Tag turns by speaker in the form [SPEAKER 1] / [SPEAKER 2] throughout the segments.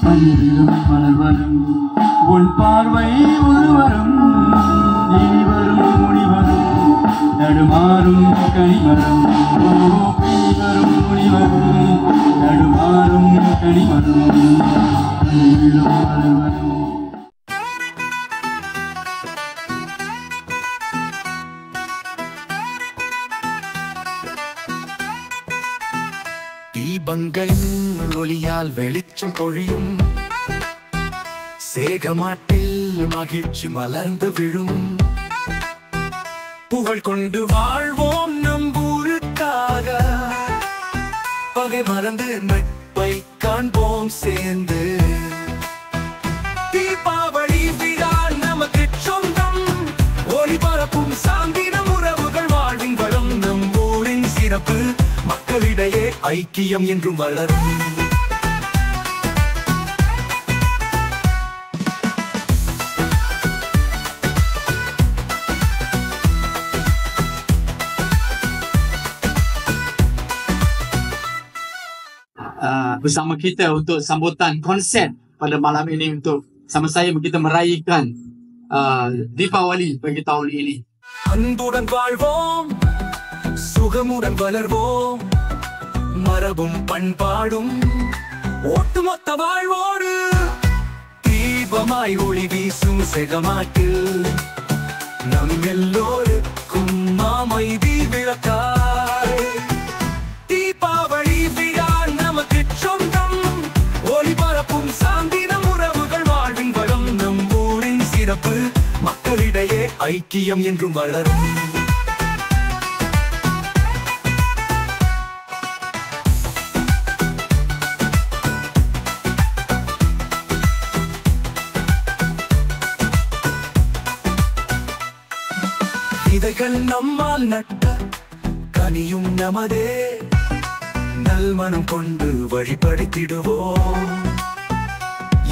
[SPEAKER 1] பன்னிலும் மலர் வரும் உன் பார்வை ஒருவரும் இனி வரும் முடி வரும் நடுமாறும் கனி வரும் பிணி வரும் முடி வரும் நடுமாறும் கனி வரும் பன்னிலும் மலர் வரும்.
[SPEAKER 2] தீபங்களின் ஒளியால் வெளிச்சம் பொழியும் சேகமாட்டில் மகிழ்ச்சி மலர்ந்து விழும். புகழ் கொண்டு வாழ்வோம் நம் ஊருக்காக பகை மறந்து நட்பை காண்போம் சேர்ந்து. தீபாவளி விழா நமக்கு சொந்தம் ஒளிபரப்பும் சாந்தினம் உறவுகள் வாழ்வின் வளம் நம் ஊரின் சிறப்பு மக்களிடையே ஐக்கியம் என்றும் வளரும்.
[SPEAKER 3] Bersama kita untuk sambutan konsert pada malam ini untuk sama-sama kita meraihkan Deepawali bagi tahun ini.
[SPEAKER 2] அன்புடன் வாழ்வோம் சுகமுடன் வளர்வோம் மரபும் பண்பாடும் ஒட்டுமொத்த வாழ்வோடு தீபமாய் ஒளி வீசும் செகமாட்டில் நம் எல்லோருக்கும் அமைதி விளக்காய். தீபாவளி விழா நமக்கு சொந்தம் ஒளிபரப்பும் சாந்தினம் உறவுகள் வாழ்வின் வளம் நம் ஊரின் சிறப்பு மக்களிடையே ஐக்கியம் என்றும் வளரும். விதைகள் நம்மால் நட்ட கனியும் நமதே நல்மனம் கொண்டு வழிபடுத்திடுவோம்.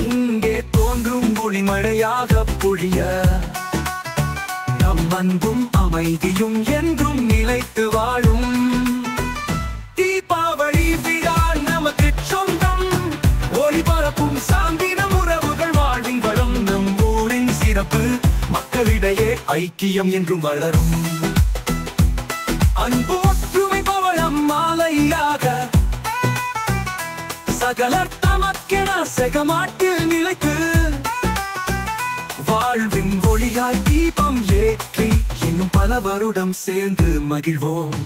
[SPEAKER 2] இங்கே தோன்றும் ஒளிமழையாக பொழிய நம் அன்பும் அமைதியும் என்றும் நிலைத்து வாழும். தீபாவளி விழா நமக்கு சொந்தம் ஒளிபரப்பும் சாந்தினம் உறவுகள் வாழ்வின் வளம் நம் ஊரின் சிறப்பு மக்களிடையே ஐக்கியம் என்றும் வளரும். அன்பு ஒற்றுமை பவளம் மாலையாக சகலர் தமக்கென செகமாட்டில் நிலைத்து வாழ்வின் ஒளியாய் தீபம் ஏற்றி இன்னும் பல வருடம் சேர்ந்து மகிழ்வோம்.